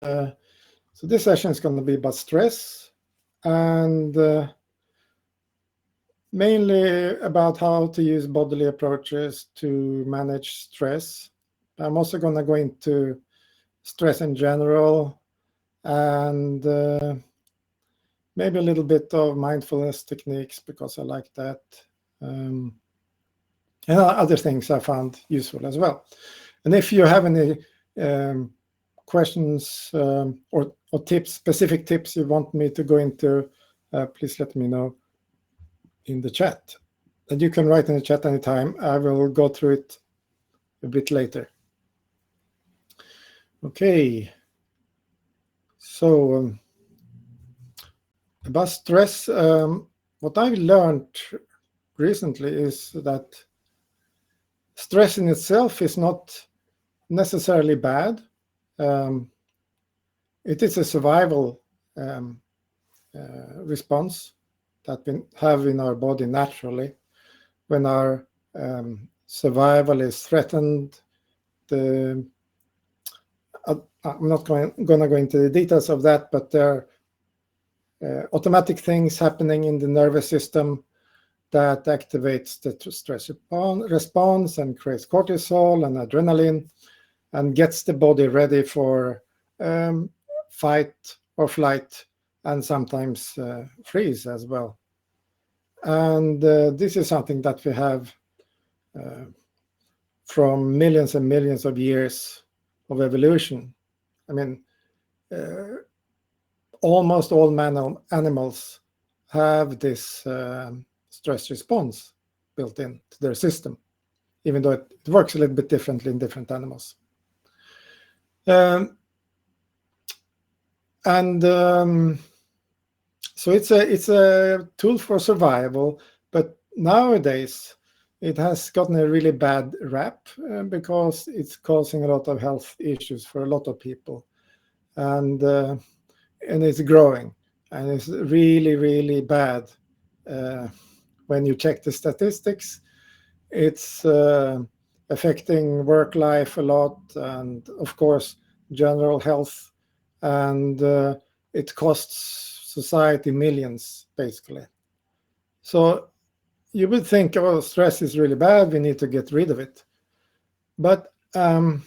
So this session is going to be about stress, and mainly about how to use bodily approaches to manage stress. I'm also going to go into stress in general, and maybe a little bit of mindfulness techniques, because I like that. And other things I found useful as well. And if you have any questions or tips, specific tips you want me to go into, please let me know in the chat. And you can write in the chat anytime. I will go through it a bit later. Okay. So about stress, what I've learned recently is that stress in itself is not necessarily bad. It is a survival response that we have in our body naturally. When our survival is threatened, I'm not going to go into the details of that, but there are automatic things happening in the nervous system that activates the stress response and creates cortisol and adrenaline and gets the body ready for fight or flight, and sometimes freeze as well. And this is something that we have from millions and millions of years of evolution. I mean, almost all animals have this stress response built into their system, even though it works a little bit differently in different animals. So it's a tool for survival, but nowadays it has gotten a really bad rap because it's causing a lot of health issues for a lot of people, and it's growing, and it's really, really bad. When you check the statistics, it's affecting work life a lot, and of course general health, and it costs society millions, basically. So you would think, oh, stress is really bad, we need to get rid of it. But at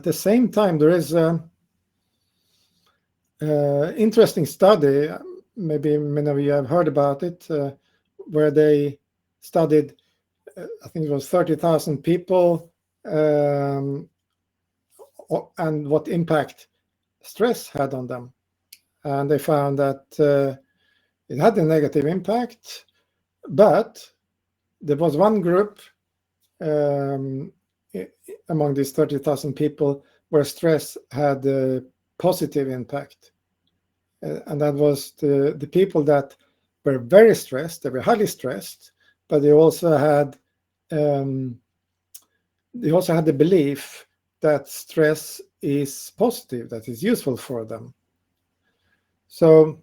the same time, there is an interesting study, maybe many of you have heard about it, where they studied, I think it was 30,000 people, and what impact stress had on them. And they found that it had a negative impact, but there was one group among these 30,000 people where stress had a positive impact. And that was the people that were very stressed, they were highly stressed, but they also had the belief that stress is positive, that is useful for them. So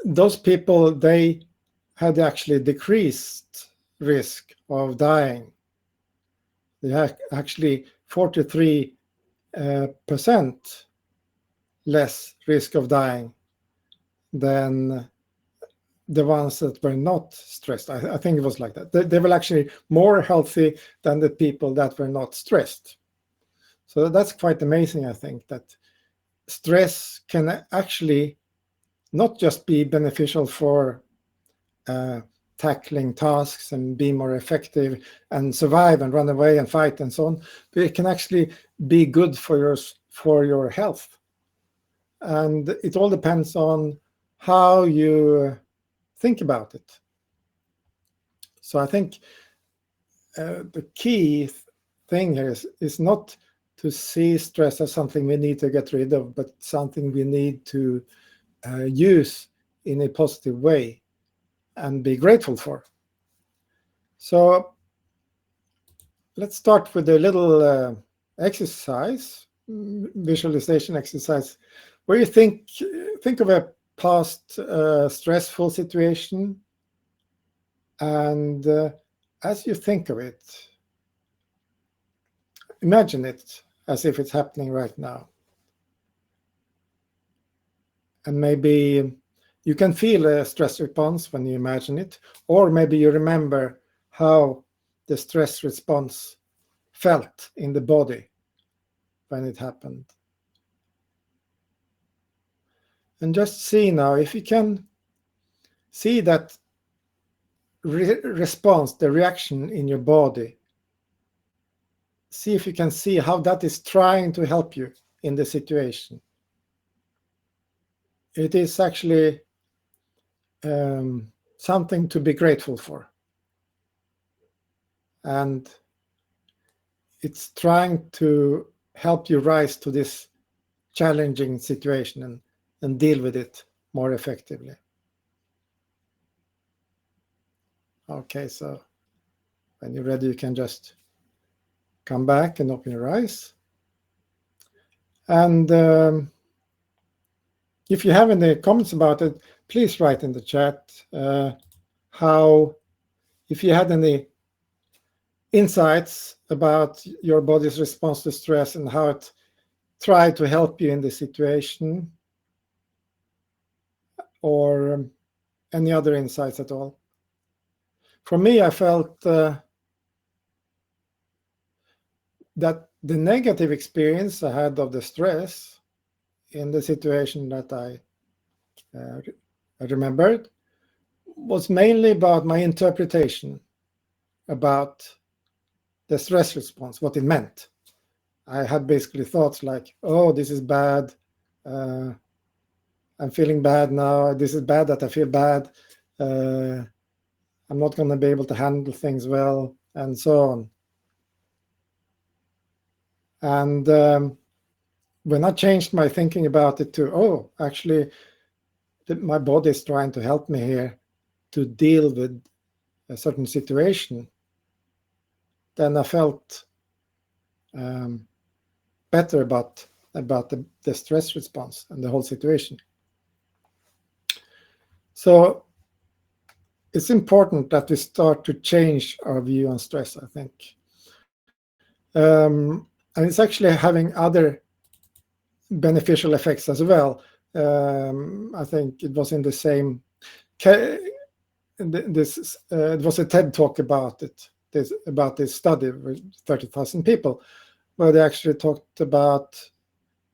those people, they had actually decreased risk of dying. They had actually 43% less risk of dying than the ones that were not stressed. I think it was like that. They were actually more healthy than the people that were not stressed. So that's quite amazing, I think, that stress can actually not just be beneficial for tackling tasks and be more effective and survive and run away and fight and so on, but it can actually be good for your health. And it all depends on how you think about it. So I think the key thing here is not to see stress as something we need to get rid of, but something we need to use in a positive way and be grateful for. So let's start with a little exercise, visualization exercise, where you think of a past stressful situation, and as you think of it, imagine it as if it's happening right now. And maybe you can feel a stress response when you imagine it, or maybe you remember how the stress response felt in the body when it happened. And just see now if you can see that response, the reaction in your body. See if you can see how that is trying to help you in the situation. It is actually something to be grateful for. And it's trying to help you rise to this challenging situation and deal with it more effectively. Okay, so when you're ready, you can just come back and open your eyes. And if you have any comments about it, please write in the chat if you had any insights about your body's response to stress and how it tried to help you in the situation, or any other insights at all. For me, I felt that the negative experience I had of the stress in the situation that I remembered was mainly about my interpretation about the stress response, what it meant. I had basically thoughts like, oh, this is bad. I'm feeling bad now. This is bad that I feel bad. I'm not going to be able to handle things well, and so on. And when I changed my thinking about it to, oh, actually, my body is trying to help me here to deal with a certain situation, then I felt better about the stress response and the whole situation. So it's important that we start to change our view on stress, I think. And it's actually having other beneficial effects as well. I think it was in the same, it was a TED talk about it, about this study with 30,000 people, where they actually talked about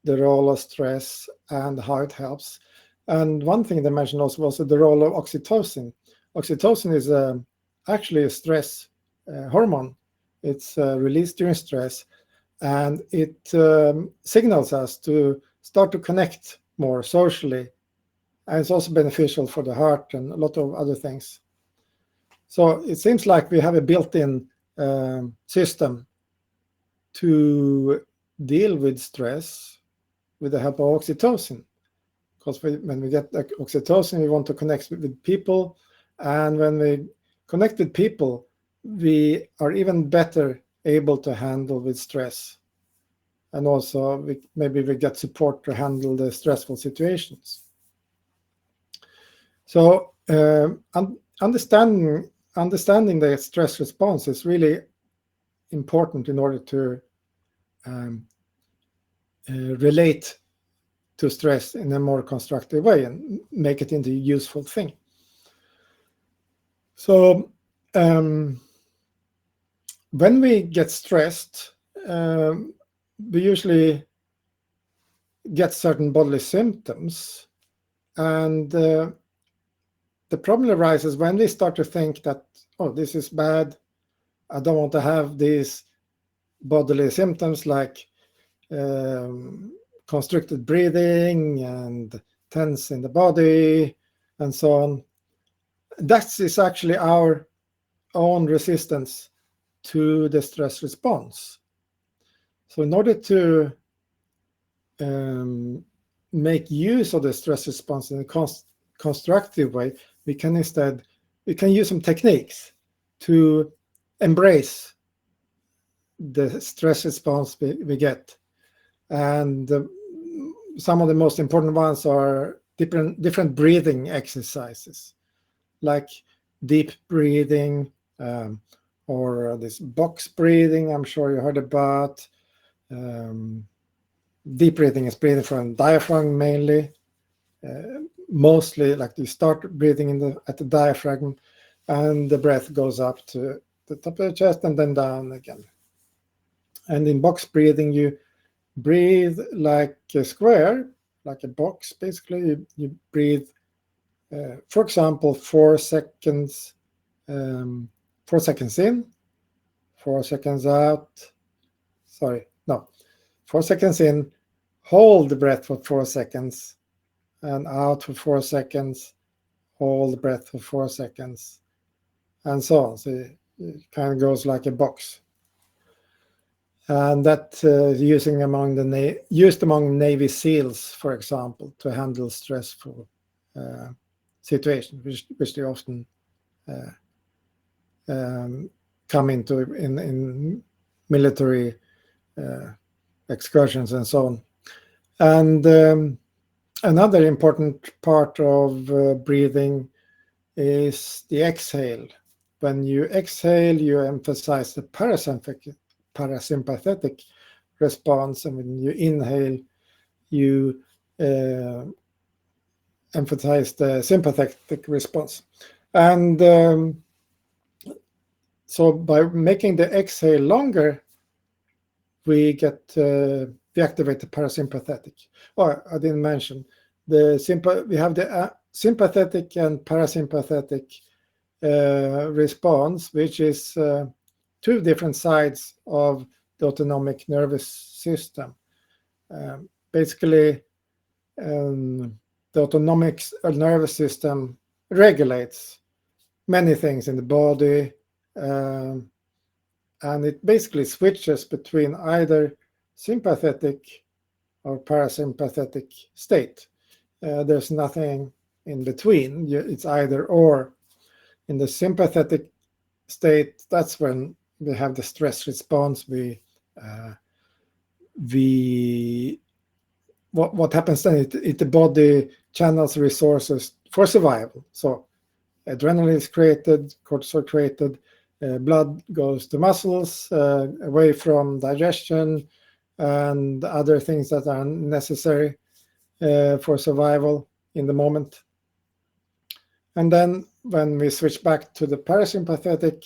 the role of stress and how it helps. And one thing they mentioned also was the role of oxytocin. Oxytocin is actually a stress hormone. It's released during stress, and it signals us to start to connect more socially. And it's also beneficial for the heart and a lot of other things. So it seems like we have a built-in system to deal with stress with the help of oxytocin. Because when we get oxytocin, we want to connect with people. And when we connect with people, we are even better able to handle with stress. And also, maybe we get support to handle the stressful situations. So understanding the stress response is really important in order to relate to stress in a more constructive way and make it into a useful thing. So when we get stressed, we usually get certain bodily symptoms, and the problem arises when we start to think that, oh, this is bad, I don't want to have these bodily symptoms like constricted breathing and tense in the body and so on. That is actually our own resistance to the stress response. So in order to make use of the stress response in a constructive way, we can use some techniques to embrace the stress response we get. And some of the most important ones are different breathing exercises, like deep breathing, or this box breathing I'm sure you heard about, Deep breathing is breathing from diaphragm mainly. Mostly, like you start breathing at the diaphragm, and the breath goes up to the top of the chest and then down again. And in box breathing, you breathe like a square, like a box. Basically, you breathe, for example, 4 seconds, 4 seconds in, 4 seconds out. 4 seconds in, hold the breath for 4 seconds, and out for 4 seconds, hold the breath for 4 seconds, and so on. So it kind of goes like a box. And that used among Navy SEALs, for example, to handle stressful situations, which they often come into in military excursions and so on. And another important part of breathing is the exhale. When you exhale, you emphasize the parasympathetic response, and when you inhale, you emphasize the sympathetic response. And so by making the exhale longer, we activate the parasympathetic. Oh, I didn't mention we have the sympathetic and parasympathetic response, which is 2 different sides of the autonomic nervous system. Basically, the autonomic nervous system regulates many things in the body, and it basically switches between either sympathetic or parasympathetic state. There's nothing in between. It's either or. In the sympathetic state, that's when we have the stress response. What happens then? The body channels resources for survival. So adrenaline is created, cortisol created, blood goes to muscles, away from digestion and other things that are necessary for survival in the moment. And then when we switch back to the parasympathetic,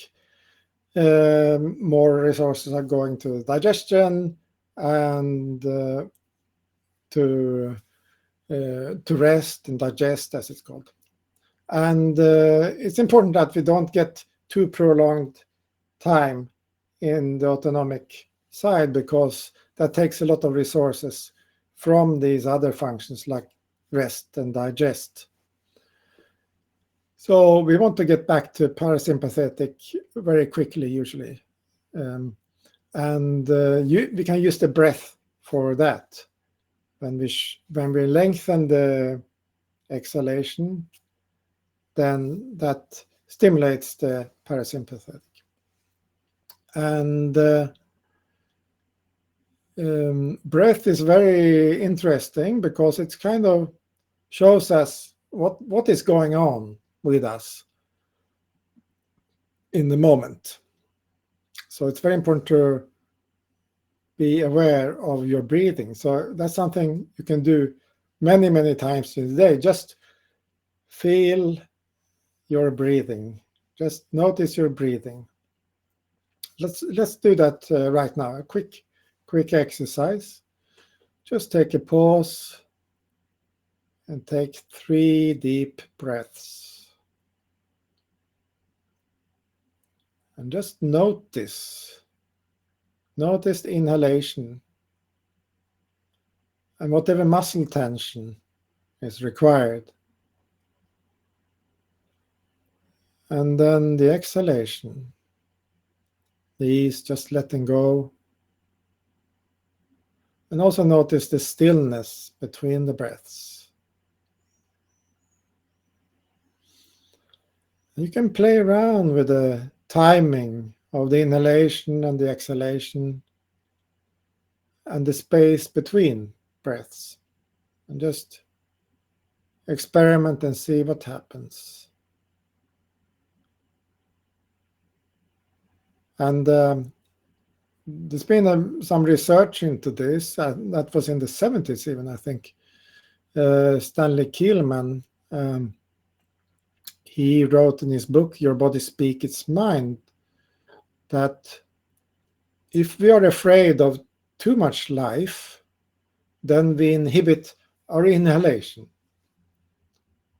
more resources are going to digestion and to rest and digest, as it's called. And it's important that we don't get too prolonged time in the autonomic side, because that takes a lot of resources from these other functions like rest and digest. So we want to get back to parasympathetic very quickly, usually. And we can use the breath for that. When we lengthen the exhalation, then that stimulates the parasympathetic. And breath is very interesting because it kind of shows us what is going on with us in the moment. So it's very important to be aware of your breathing. So that's something you can do many, many times in the day. Just feel your breathing. Just notice your breathing. Let's do that right now. A quick exercise. Just take a pause and take 3 deep breaths. And just notice the inhalation and whatever muscle tension is required. And then the exhalation, the ease, just letting go. And also notice the stillness between the breaths. You can play around with the timing of the inhalation and the exhalation and the space between breaths, and just experiment and see what happens. And there's been some research into this. That was in the 70s even, I think. Stanley Kielman, he wrote in his book, Your Body Speaks Its Mind, that if we are afraid of too much life, then we inhibit our inhalation.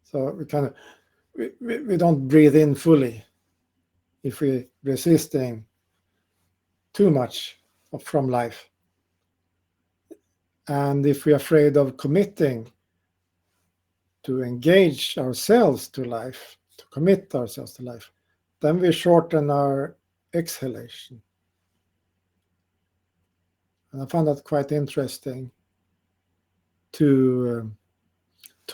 So we don't breathe in fully if we're resisting too much from life. And if we're afraid of committing to engage ourselves to life, to commit ourselves to life, then we shorten our exhalation. And I found that quite interesting to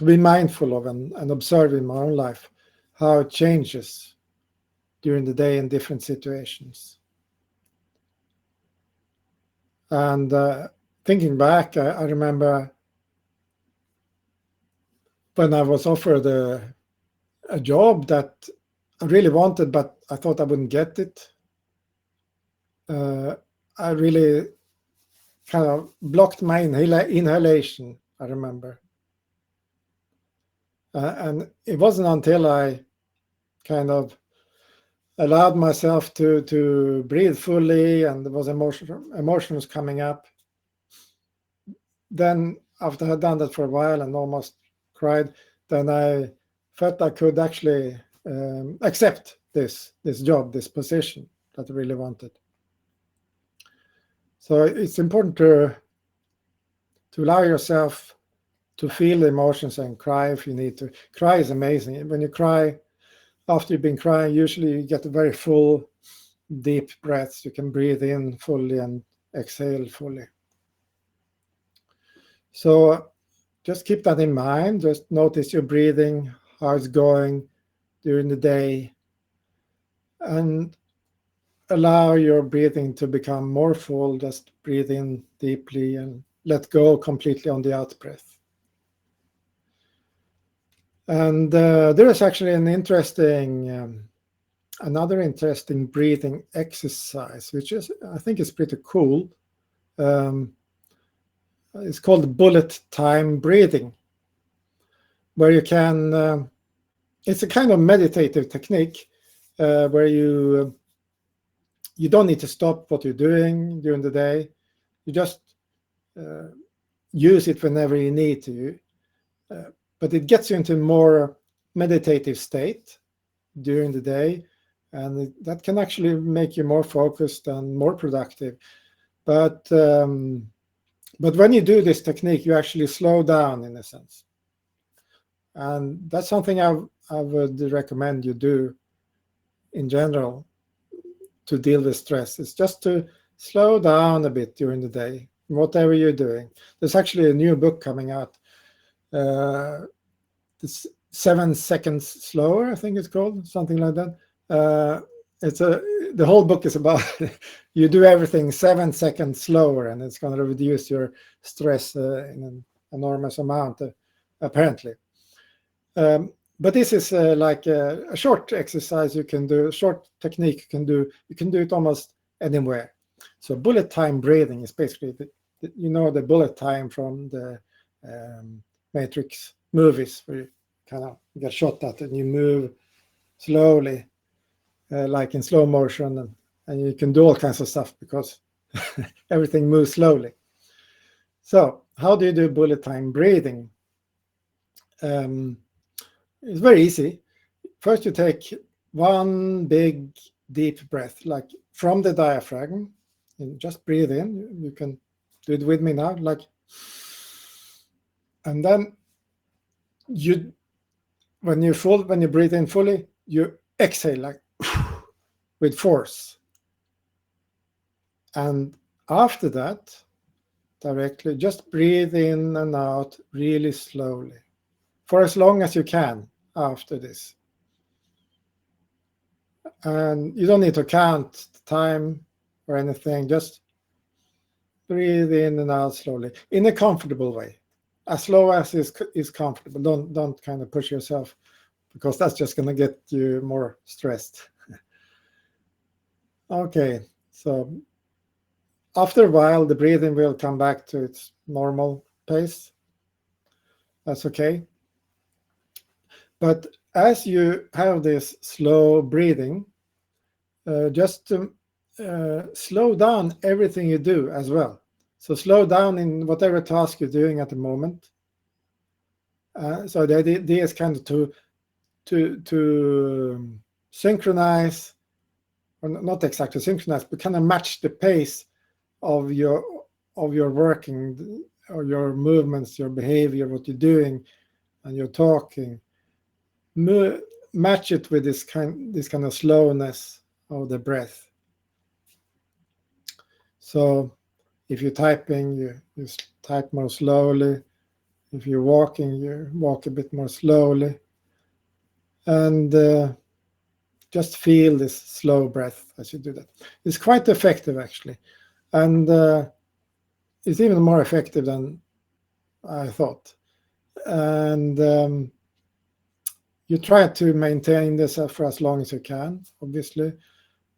be mindful of and observe in my own life how it changes during the day in different situations. And thinking back, I remember when I was offered a job that I really wanted, but I thought I wouldn't get it. I really kind of blocked my inhalation, I remember. And it wasn't until I kind of allowed myself to breathe fully, and there was emotions coming up. Then after I had done that for a while and almost cried, then I felt I could actually accept this job, this position that I really wanted. So it's important to allow yourself to feel the emotions and cry if you need to. Cry is amazing. When you cry, after you've been crying, usually you get a very full, deep breaths. You can breathe in fully and exhale fully. So just keep that in mind. Just notice your breathing, how it's going during the day, and allow your breathing to become more full. Just breathe in deeply and let go completely on the out breath. And there is actually another interesting breathing exercise, which I think is pretty cool. It's called bullet time breathing, where you can, it's a kind of meditative technique where you don't need to stop what you're doing during the day. You just use it whenever you need to. But it gets you into a more meditative state during the day, and that can actually make you more focused and more productive. But when you do this technique, you actually slow down in a sense. And that's something I would recommend you do in general to deal with stress. It's just to slow down a bit during the day, whatever you're doing. There's actually a new book coming out. It's 7 seconds slower, I think it's called, something like that. The whole book is about you do everything 7 seconds slower, and it's going to reduce your stress in an enormous amount, apparently. But this is like a short exercise you can do, a short technique you can do. You can do it almost anywhere. So bullet time breathing is basically the bullet time from the Matrix movies, where you kind of get shot at and you move slowly, like in slow motion, and you can do all kinds of stuff because everything moves slowly. So how do you do bullet time breathing? It's very easy. First, you take one big deep breath, like from the diaphragm, and just breathe in. You can do it with me now, like, and then when you breathe in fully, you exhale like with force. And after that, directly, just breathe in and out really slowly for as long as you can after this. And you don't need to count the time or anything. Just breathe in and out slowly in a comfortable way, as slow as is comfortable. Don't kind of push yourself, because that's just going to get you more stressed. Okay, so after a while, the breathing will come back to its normal pace. That's okay. But as you have this slow breathing, just slow down everything you do as well. So slow down in whatever task you're doing at the moment. So the idea is kind of to synchronize, or not exactly synchronize, but kind of match the pace of your working, or your movements, your behavior, what you're doing, and your talking. Match it with this kind of slowness of the breath. So if you're typing, you type more slowly. If you're walking, you walk a bit more slowly. And just feel this slow breath as you do that. It's quite effective, actually. And it's even more effective than I thought. And you try to maintain this for as long as you can, obviously.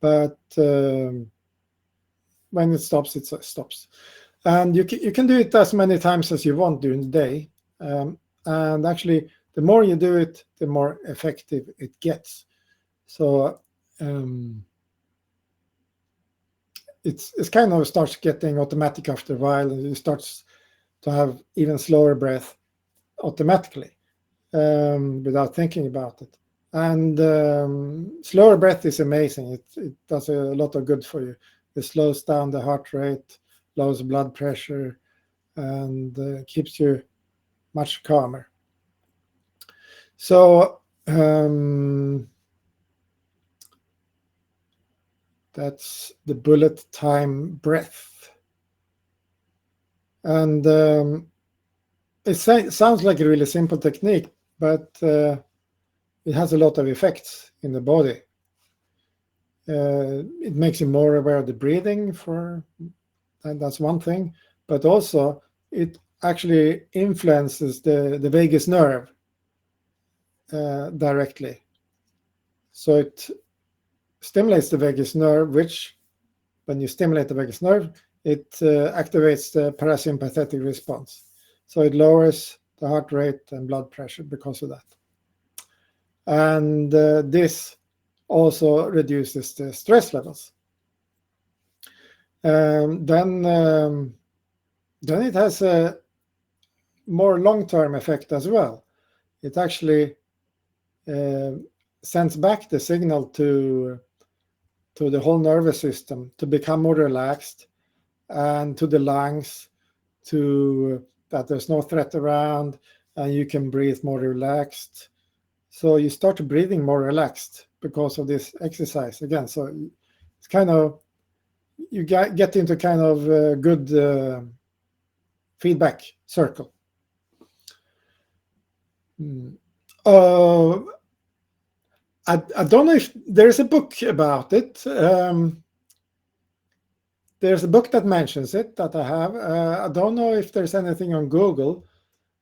But when it stops, it stops. And you can do it as many times as you want during the day. And actually, the more you do it, the more effective it gets. So it's kind of starts getting automatic after a while, and it starts to have even slower breath automatically without thinking about it. And slower breath is amazing. It does a lot of good for you. It slows down the heart rate, lowers blood pressure, and keeps you much calmer. So that's the bullet time breath. And it sounds like a really simple technique, but it has a lot of effects in the body. It makes you more aware of the breathing, and that's one thing, but also it actually influences the vagus nerve directly. So it stimulates the vagus nerve, which, when you stimulate the vagus nerve, it activates the parasympathetic response. So it lowers the heart rate and blood pressure because of that. And this also reduces the stress levels. Then it has a more long-term effect as well. It actually sends back the signal to the whole nervous system to become more relaxed, and to the lungs that there's no threat around, and you can breathe more relaxed. So you start breathing more relaxed because of this exercise again. So it's kind of, you get into kind of a good feedback circle. I don't know if there's a book about it. There's a book that mentions it that I have. I don't know if there's anything on Google,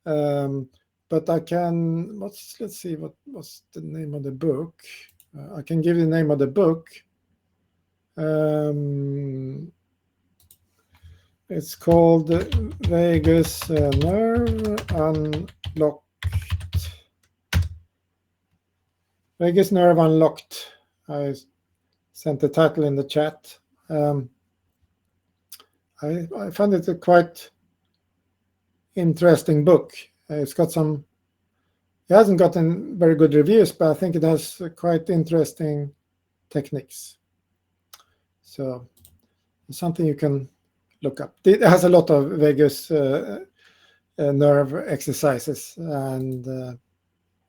but I can. Let's see. What's the name of the book? I can give you the name of the book. It's called Vagus Nerve Unlocked. Vagus Nerve Unlocked. I sent the title in the chat. I found it a quite interesting book. It hasn't gotten very good reviews, but I think it has quite interesting techniques. So it's something you can look up. It has a lot of vagus nerve exercises, and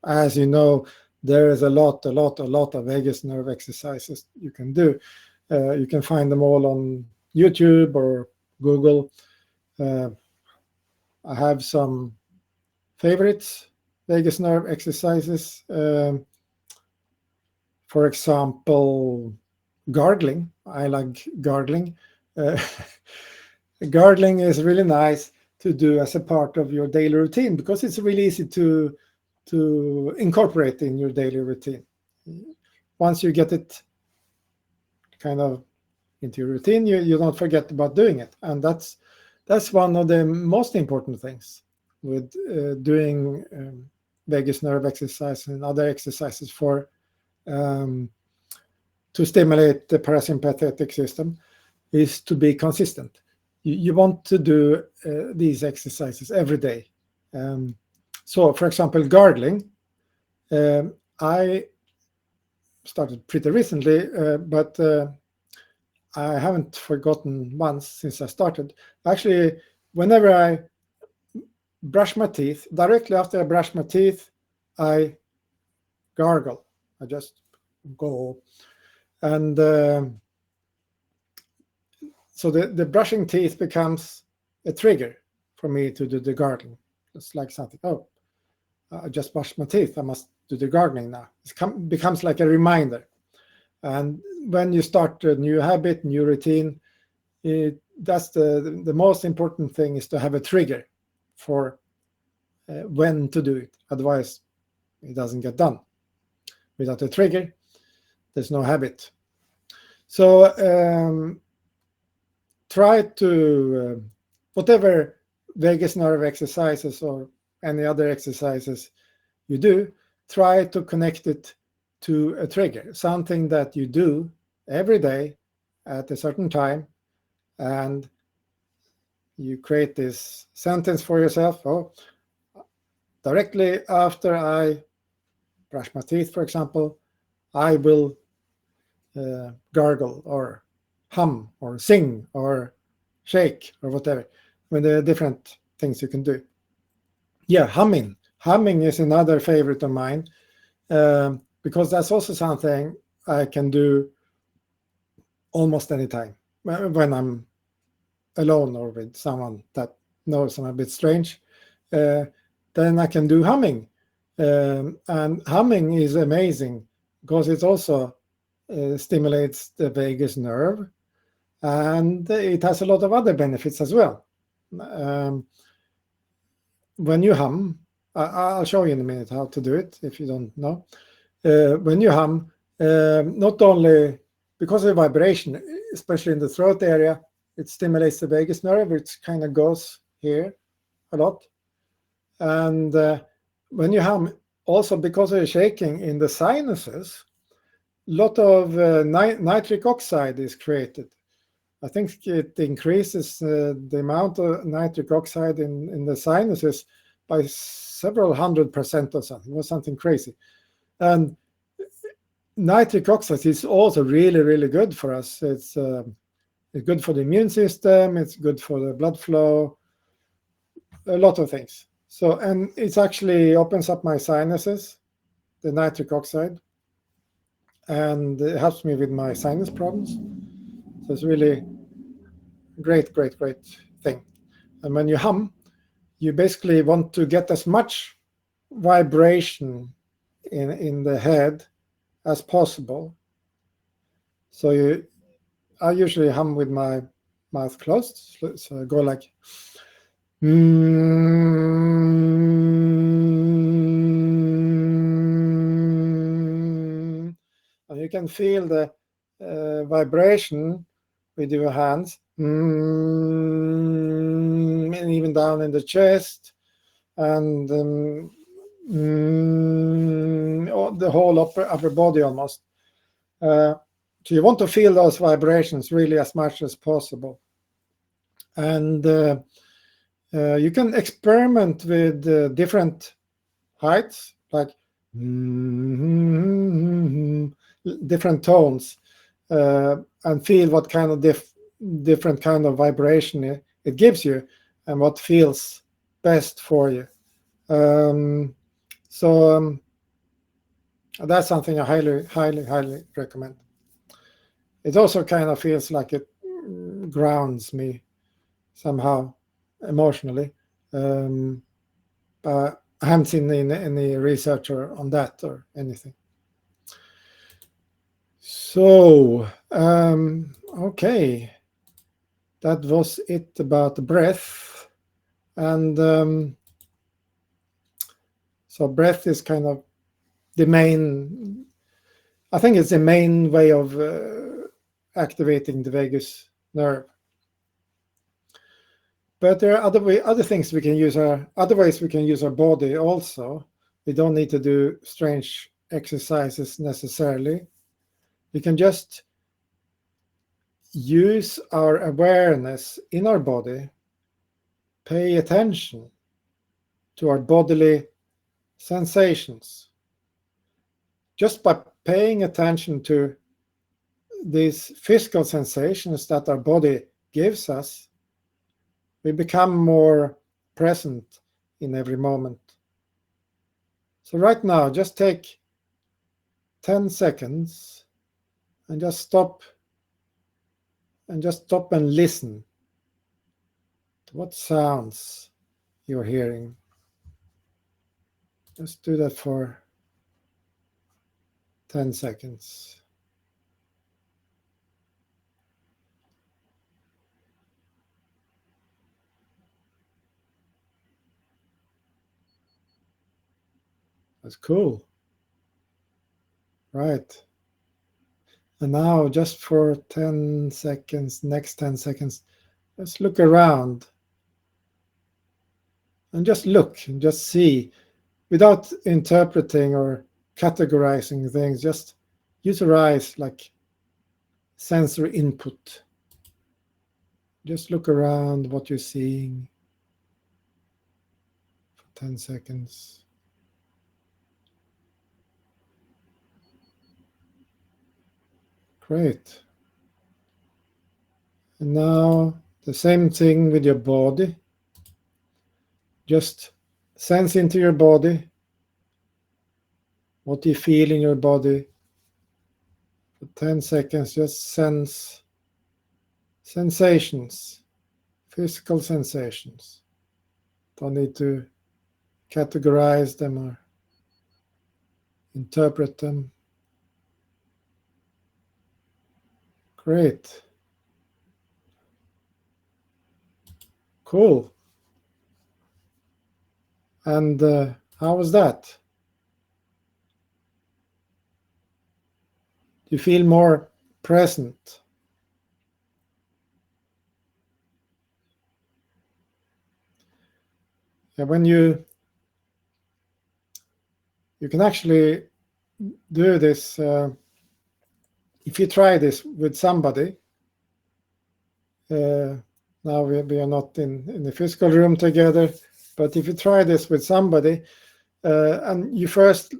as you know, there is a lot of vagus nerve exercises you can do. You can find them all on YouTube or Google. I have some favorites, vagus nerve exercises. For example, gargling. I like gargling. Gargling is really nice to do as a part of your daily routine because it's really easy to incorporate in your daily routine. Once you get it kind of into your routine, you don't forget about doing it. And that's one of the most important things with doing vagus nerve exercise and other exercises for to stimulate the parasympathetic system, is to be consistent. You want to do these exercises every day. So, for example, gargling, I started pretty recently, but I haven't forgotten once since I started. Actually, whenever I brush my teeth, directly after I brush my teeth, I gargle. I just go. And so the brushing teeth becomes a trigger for me to do the gargling. It's like something, oh, I just brushed my teeth, I must do the gargling now. It becomes like a reminder. And when you start a new habit, new routine, that's the most important thing, is to have a trigger for when to do it. Otherwise, it doesn't get done. Without a trigger, there's no habit. So try to, whatever vagus nerve exercises or any other exercises you do, try to connect it to a trigger, something that you do every day at a certain time, and you create this sentence for yourself. Oh, directly after I brush my teeth, for example, I will gargle or hum or sing or shake or whatever. When there are different things you can do. Yeah, humming. Humming is another favorite of mine, because that's also something I can do almost any time when I'm alone or with someone that knows I'm a bit strange. Then I can do humming, and humming is amazing because it also stimulates the vagus nerve, and it has a lot of other benefits as well. When you hum, I'll show you in a minute how to do it if you don't know. When you hum, not only because of vibration, especially in the throat area, it stimulates the vagus nerve, which kind of goes here a lot. And when you hum, also because of the shaking in the sinuses, a lot of nitric oxide is created. I think it increases the amount of nitric oxide in the sinuses by several 100% or something. It was something crazy. And nitric oxide is also really, really good for us. It's good for the immune system. It's good for the blood flow. A lot of things. So, and it actually opens up my sinuses, the nitric oxide, and it helps me with my sinus problems. So it's really great thing. And when you hum, you basically want to get as much vibration in the head as possible. So I usually hum with my mouth closed. So I go like, and you can feel the vibration with your hands, and even down in the chest, and the whole upper body almost. So you want to feel those vibrations really as much as possible. And you can experiment with different heights, like different tones, and feel what kind of different kind of vibration it gives you, and what feels best for you. So that's something I highly recommend. It also kind of feels like it grounds me somehow emotionally, but I haven't seen any research on that or anything. So okay, that was it about the breath. And so breath is kind of the main, I think it's the main way of activating the vagus nerve. But there are other things we can use other ways we can use our body also. We don't need to do strange exercises necessarily. We can just use our awareness in our body, pay attention to our bodily sensations. Just by paying attention to these physical sensations that our body gives us, we become more present in every moment. So right now, just take 10 seconds and just stop and listen to what sounds you're hearing. Just do that for 10 seconds. That's cool. Right. And now just for 10 seconds, next 10 seconds, just look around. And just look and just see, without interpreting or categorizing things, just use your eyes like sensory input. Just look around what you're seeing for 10 seconds. Great. And now the same thing with your body. Just sense into your body. What do you feel in your body? For 10 seconds, just sense sensations, physical sensations. Don't need to categorize them or interpret them. Great. Cool. And how was that? Do you feel more present? Yeah, when you can actually do this, if you try this with somebody, now we are not in the physical room together, but if you try this with somebody, and you first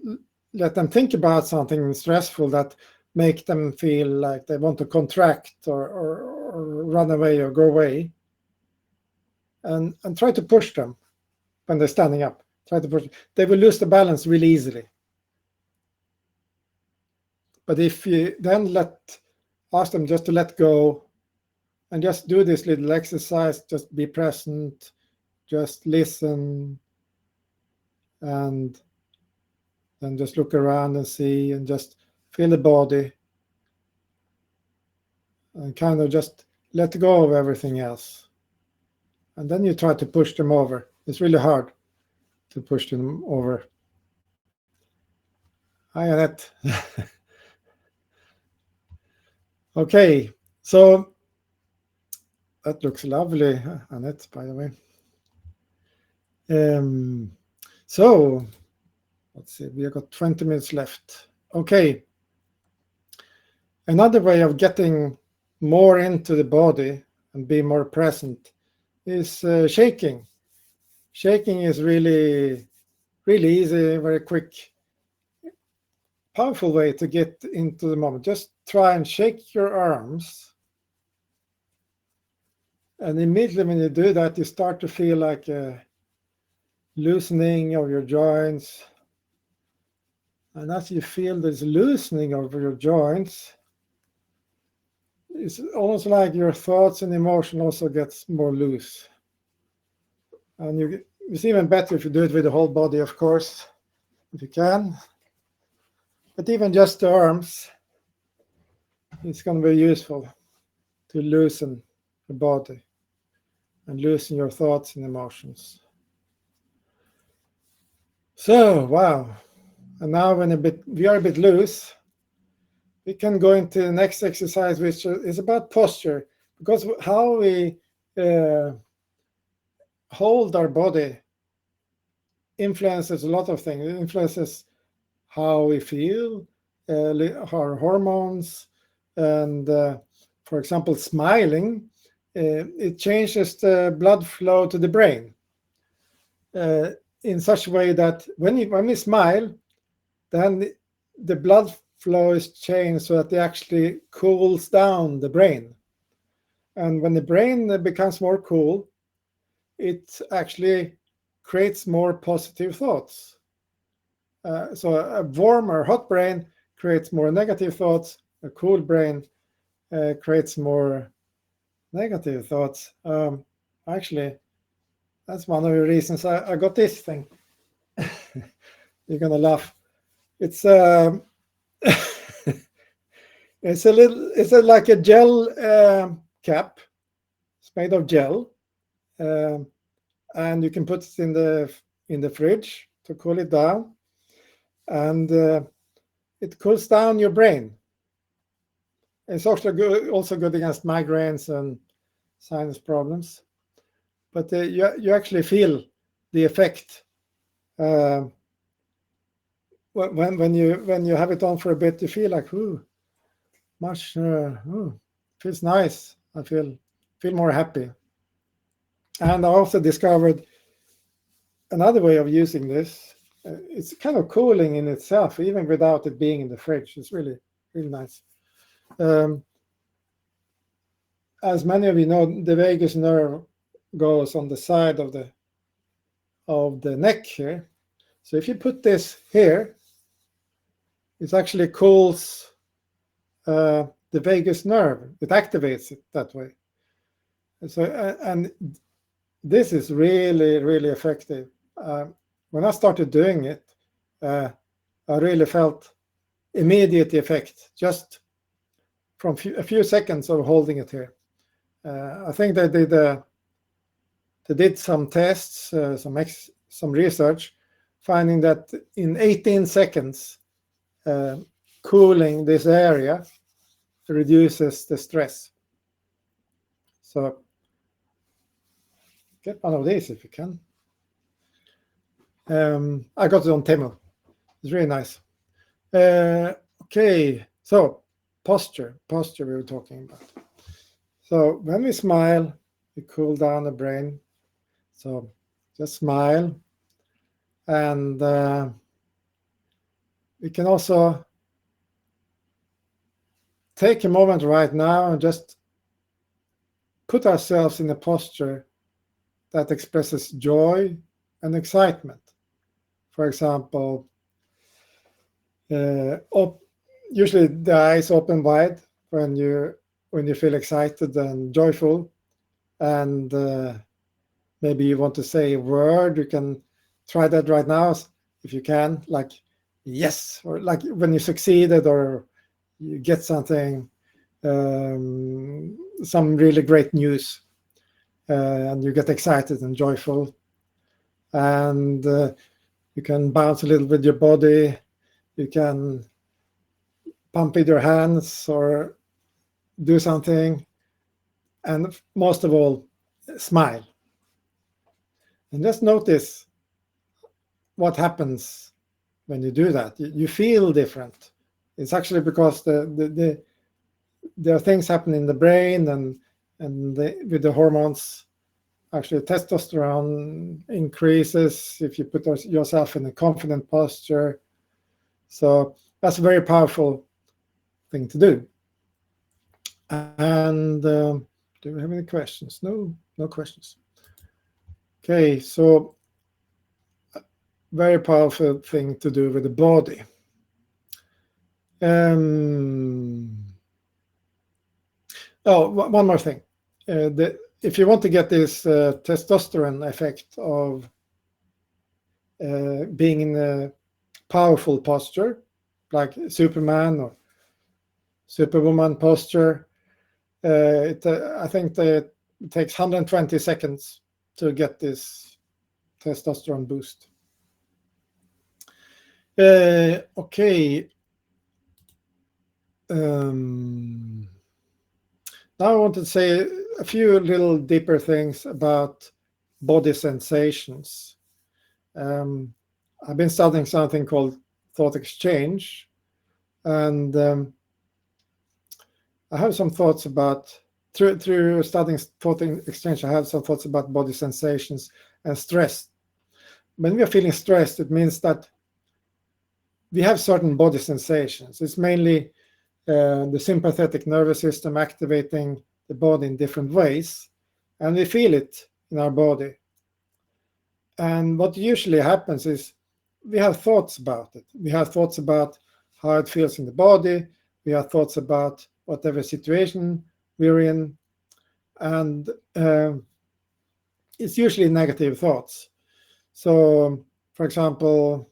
let them think about something stressful that make them feel like they want to contract or run away or go away, and try to push them when they're standing up. Try to push them. They will lose the balance really easily. But if you then ask them just to let go and just do this little exercise, just be present, just listen, and then just look around and see and just feel the body and kind of just let go of everything else. And then you try to push them over. It's really hard to push them over. Hi, Annette. Okay, so that looks lovely, Annette, by the way. So let's see, we have got 20 minutes left. Okay. Another way of getting more into the body and be more present is shaking. Shaking is really, really easy, very quick, powerful way to get into the moment. Just try and shake your arms. And immediately when you do that, you start to feel like a loosening of your joints. And as you feel this loosening of your joints, it's almost like your thoughts and emotion also gets more loose. And it's even better if you do it with the whole body, of course, if you can. But even just the arms, it's going to be useful to loosen the body and loosen your thoughts and emotions. So, wow. And now we are a bit loose, we can go into the next exercise, which is about posture, because how we hold our body influences a lot of things. It influences how we feel, our hormones, and for example, smiling, it changes the blood flow to the brain in such a way that when we smile, then the blood flow is changed so that it actually cools down the brain. And when the brain becomes more cool, it actually creates more positive thoughts. So a warm or hot brain creates more negative thoughts. A cool brain creates more negative thoughts. Actually, that's one of the reasons I got this thing. You're gonna laugh. It's it's like a gel cap. It's made of gel, and you can put it in the fridge to cool it down, and it cools down your brain. It's also good against migraines and sinus problems. But you actually feel the effect when you have it on for a bit. You feel like, ooh, feels nice. I feel more happy. And I also discovered another way of using this. It's kind of cooling in itself, even without it being in the fridge. It's really nice. As many of you know, the vagus nerve goes on the side of the neck here. So if you put this here, it actually cools the vagus nerve. It activates it that way. So and this is really effective. When I started doing it, I really felt immediate effect just from a few seconds of holding it here. I think they did some tests, some research, finding that in 18 seconds, cooling this area reduces the stress. So get one of these if you can. I got it on Temu. It's really nice. Okay, so posture we were talking about. So when we smile, we cool down the brain. So just smile. And we can also take a moment right now and just put ourselves in a posture that expresses joy and excitement. For example, usually the eyes open wide when you feel excited and joyful, and maybe you want to say a word. You can try that right now if you can, like yes, or like when you succeeded or you get something, some really great news, and you get excited and joyful, and you can bounce a little with your body. You can pump with your hands or do something, and most of all, smile. And just notice what happens when you do that. You feel different. It's actually because there are things happening in the brain and with the hormones. Actually, testosterone increases if you put yourself in a confident posture. So that's a very powerful thing to do. And do we have any questions? No questions. Okay, so very powerful thing to do with the body. One more thing. If you want to get this testosterone effect of being in a powerful posture, like Superman or Superwoman posture, I think that it takes 120 seconds to get this testosterone boost. Okay. Now I want to say a few little deeper things about body sensations. I've been studying something called thought exchange, and I have some thoughts about, through studying thought exchange, I have some thoughts about body sensations and stress. When we are feeling stressed, it means that we have certain body sensations. It's mainly the sympathetic nervous system activating the body in different ways, and we feel it in our body. And what usually happens is we have thoughts about it. We have thoughts about how it feels in the body. We have thoughts about whatever situation we're in. And it's usually negative thoughts. So, for example,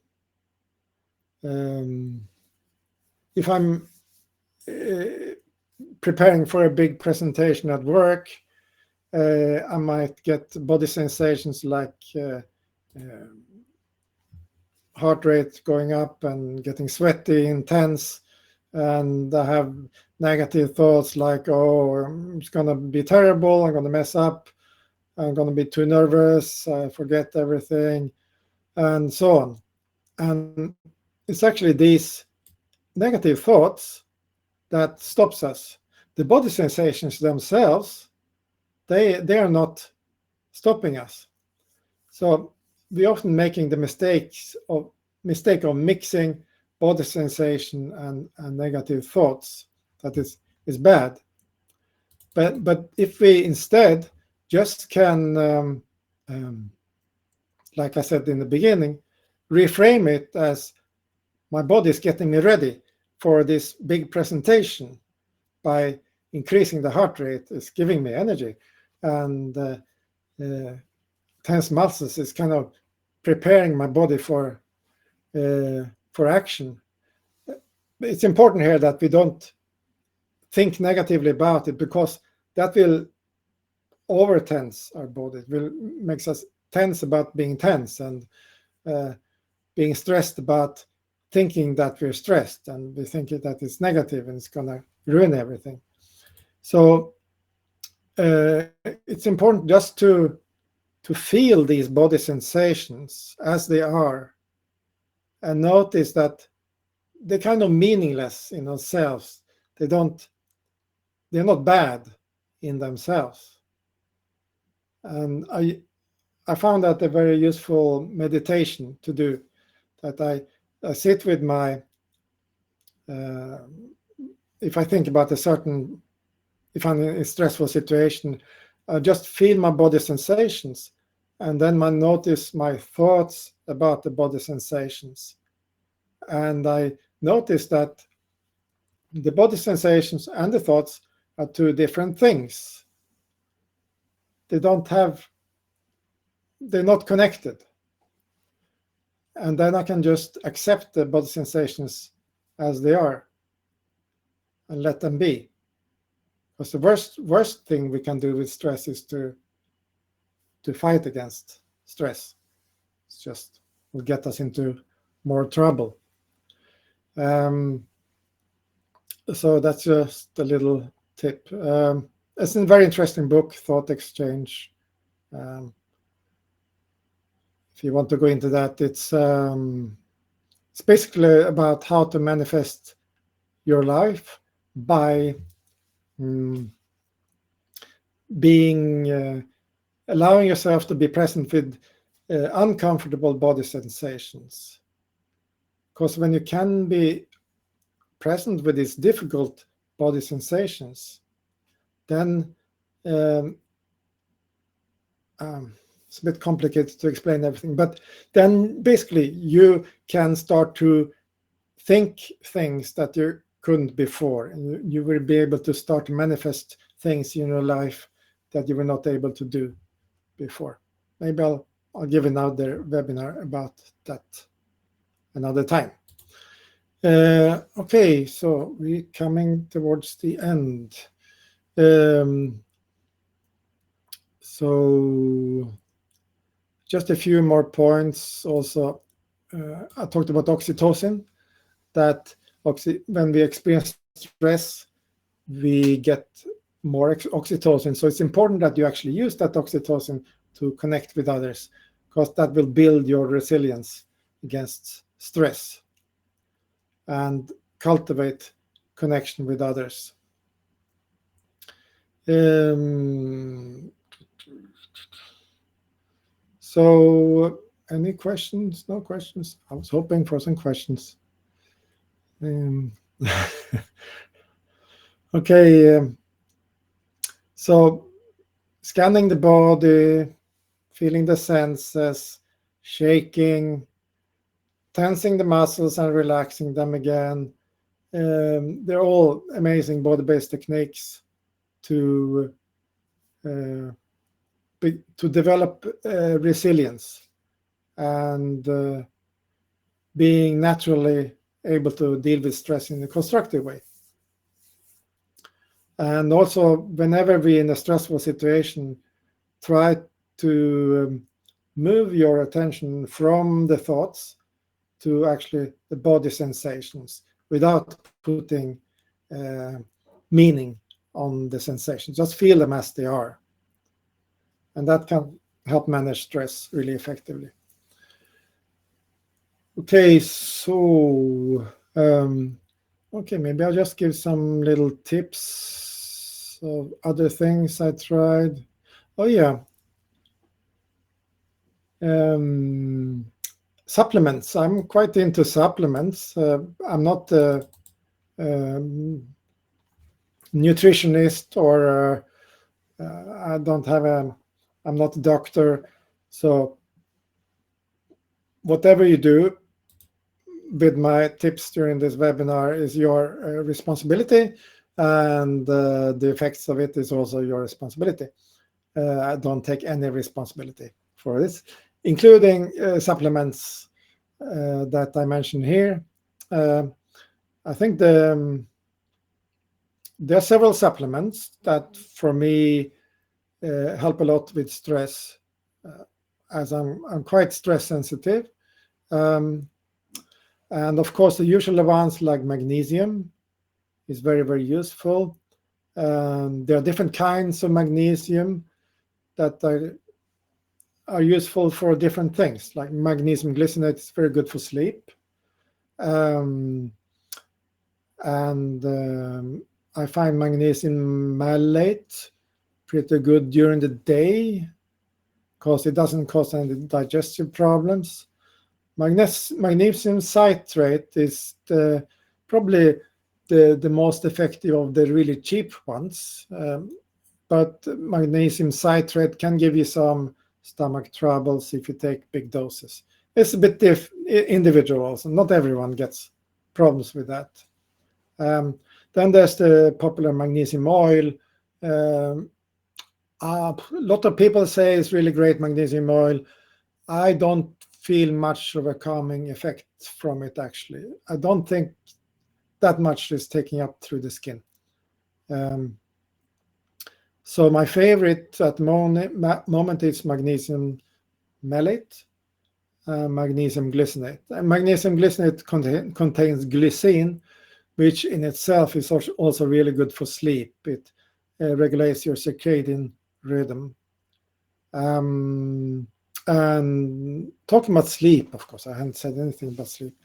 if I'm preparing for a big presentation at work, I might get body sensations like heart rate going up and getting sweaty, intense, and I have negative thoughts like, oh, it's going to be terrible, I'm going to mess up, I'm going to be too nervous, I forget everything, and so on. And it's actually these negative thoughts that stops us. The body sensations themselves, they are not stopping us. So we're often making the mistake of mixing body sensation and negative thoughts. That is bad. But if we instead just can, like I said in the beginning, reframe it as my body is getting me ready for this big presentation by increasing the heart rate, is giving me energy, and tense muscles is kind of preparing my body for action. It's important here that we don't think negatively about it, because that will over tense our body. It will makes us tense about being tense, and being stressed about thinking that we're stressed, and we think that it's negative and it's going to ruin everything. So it's important just to feel these body sensations as they are, and notice that they're kind of meaningless in themselves. They're not bad in themselves. And I found that a very useful meditation to do, that I sit with my, if I think about if I'm in a stressful situation, I just feel my body sensations, and then I notice my thoughts about the body sensations. And I notice that the body sensations and the thoughts are two different things. They're not connected. And then I can just accept the body sensations as they are and let them be. Because the worst thing we can do with stress is to fight against stress. It's just will get us into more trouble. So that's just a little tip. It's a very interesting book, Thought Exchange. If you want to go into that, it's basically about how to manifest your life by allowing yourself to be present with uncomfortable body sensations. Because when you can be present with these difficult body sensations, then it's a bit complicated to explain everything, but then basically you can start to think things that you couldn't before, and you will be able to start to manifest things in your life that you were not able to do before. Maybe I'll give another webinar about that another time. Okay, so we're coming towards the end. So just a few more points also. I talked about oxytocin, that when we experience stress, we get more oxytocin. So it's important that you actually use that oxytocin to connect with others, because that will build your resilience against stress and cultivate connection with others. So any questions? No questions? I was hoping for some questions. Okay, so scanning the body, feeling the senses, shaking, tensing the muscles and relaxing them again. They're all amazing body-based techniques to develop resilience and being naturally able to deal with stress in a constructive way. And also, whenever we're in a stressful situation, try to move your attention from the thoughts to actually the body sensations without putting meaning on the sensations. Just feel them as they are. And that can help manage stress really effectively. Okay, so maybe I'll just give some little tips of other things I tried. Oh yeah. Supplements. I'm quite into supplements. I'm not a nutritionist, or I'm not a doctor. So whatever you do with my tips during this webinar is your responsibility, and the effects of it is also your responsibility. I don't take any responsibility for this, including supplements that I mentioned here. I think there are several supplements that, for me, help a lot with stress, as I'm quite stress sensitive. And of course, the usual ones like magnesium is very, very useful. There are different kinds of magnesium that are useful for different things. Like magnesium glycinate is very good for sleep. And I find magnesium malate pretty good during the day, because it doesn't cause any digestive problems. Magnesium citrate is probably the most effective of the really cheap ones, but magnesium citrate can give you some stomach troubles if you take big doses. It's a bit individual also. Not everyone gets problems with that. Then there's the popular magnesium oil. A lot of people say it's really great, magnesium oil. I don't feel much of a calming effect from it, actually. I don't think that much is taking up through the skin. So my favorite at the moment is magnesium malate, magnesium glycinate. And magnesium glycinate contains glycine, which in itself is also really good for sleep. It regulates your circadian rhythm. And talking about sleep, of course, I haven't said anything about sleep.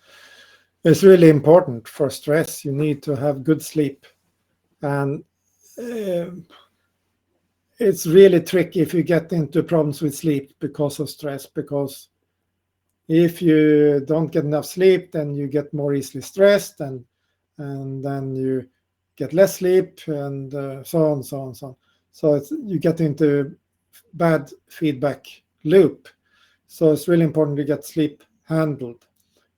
It's really important for stress. You need to have good sleep. And it's really tricky if you get into problems with sleep because of stress, because if you don't get enough sleep, then you get more easily stressed, and then you get less sleep, and so on. So you get into bad feedback loop. So it's really important to get sleep handled.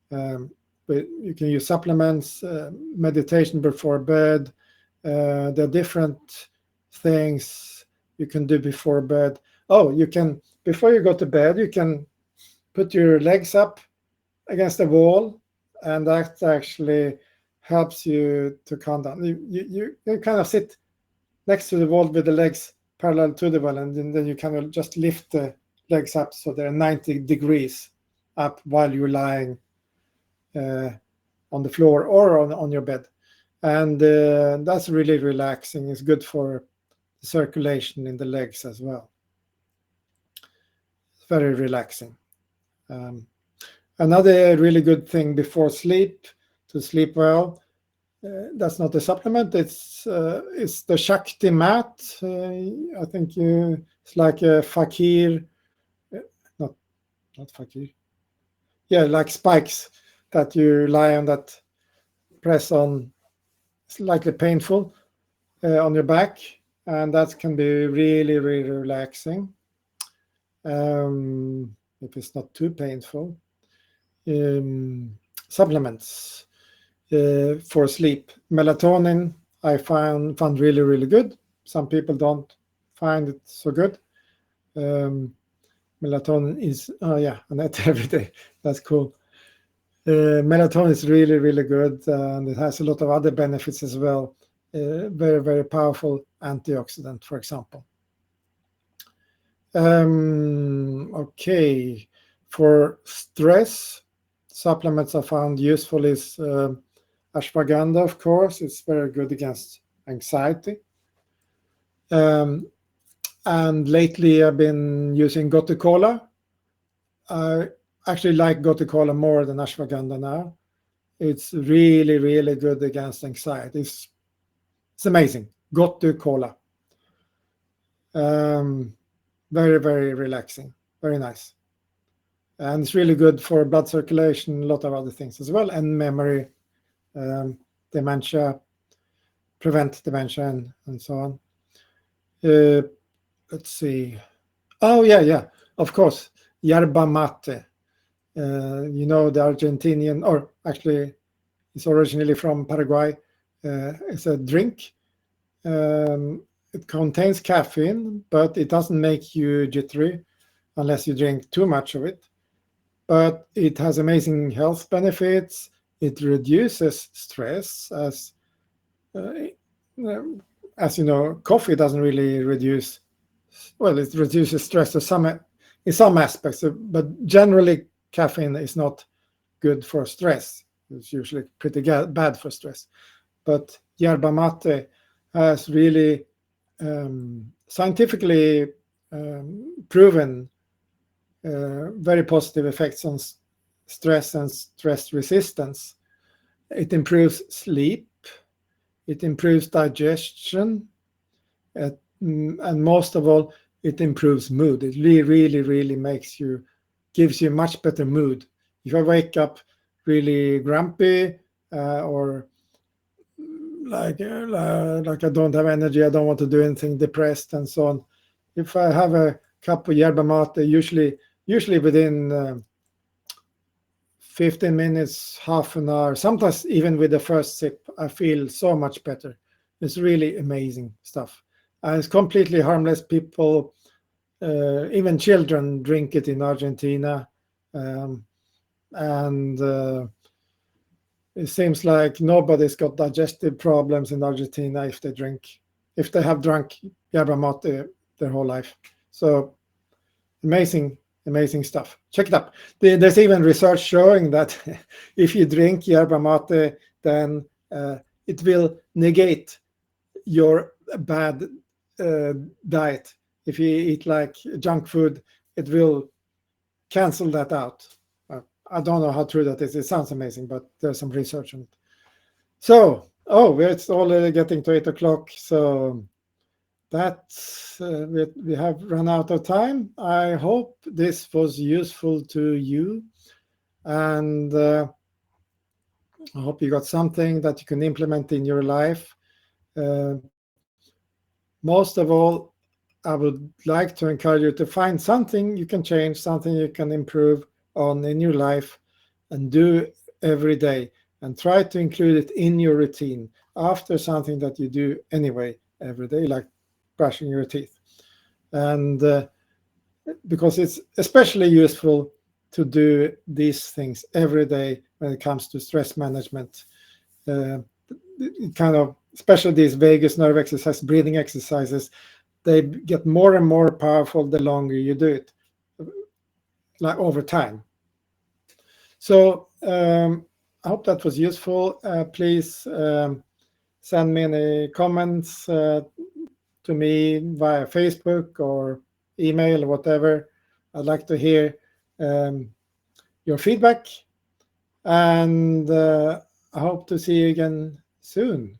You can use supplements, meditation before bed. There are different things you can do before bed. Before you go to bed, you can put your legs up against the wall, and that actually helps you to calm down. You kind of sit next to the wall with the legs parallel to the wall, and then you kind of just lift the legs up so they're 90 degrees up while you're lying on the floor or on your bed. and that's really relaxing. It's good for circulation in the legs as well. It's very relaxing. Another really good thing before sleep, to sleep well, that's not a supplement, it's the Shakti mat. I think it's like a fakir, not fakir. Yeah, like spikes that you lie on, that press on, slightly painful on your back, and that can be really, really relaxing if it's not too painful. Supplements for sleep. Melatonin I found really, really good. Some people don't find it so good. Melatonin is, on that every day. That's cool. Melatonin is really, really good, and it has a lot of other benefits as well. Very, very powerful antioxidant, for example. Okay, for stress, supplements I found useful is ashwagandha, of course. It's very good against anxiety. And lately I've been using gotu kola. I actually like gotu kola more than ashwagandha now. It's really, really good against anxiety. It's amazing. Gotu kola. Very, very relaxing. Very nice. And it's really good for blood circulation, a lot of other things as well, and memory, dementia, prevent dementia, and so on. Let's see. Oh, yeah, of course. Yerba mate. The Argentinian, or actually it's originally from Paraguay. It's a drink. It contains caffeine, but it doesn't make you jittery unless you drink too much of it. But it has amazing health benefits. It reduces stress, as you know, coffee doesn't really reduce. Well, it reduces stress in some aspects, but generally caffeine is not good for stress. It's usually pretty bad for stress. But yerba mate has really scientifically proven very positive effects on stress and stress resistance. It improves sleep, it improves digestion, and most of all, it improves mood. It really, really gives you much better mood. If I wake up really grumpy or like I don't have energy, I don't want to do anything, depressed and so on, if I have a cup of yerba mate, usually within 15 minutes, half an hour, sometimes even with the first sip, I feel so much better. It's really amazing stuff. And it's completely harmless. People, even children, drink it in Argentina. And it seems like nobody's got digestive problems in Argentina if they have drunk yerba mate their whole life. So amazing stuff. Check it out. There's even research showing that if you drink yerba mate, then it will negate your bad diet. If you eat like junk food, it will cancel that out. I don't know how true that is. It sounds amazing, but there's some research on it. So, it's already getting to 8 o'clock. So that's we have run out of time. I hope this was useful to you, and I hope you got something that you can implement in your life. Most of all, I would like to encourage you to find something you can change, something you can improve on in your life, and do every day, and try to include it in your routine after something that you do anyway every day, like brushing your teeth. And because it's especially useful to do these things every day when it comes to stress management. Especially these vagus nerve exercises, breathing exercises, they get more and more powerful the longer you do it, like over time. So I hope that was useful. Please send me any comments to me via Facebook or email or whatever. I'd like to hear your feedback, and I hope to see you again soon.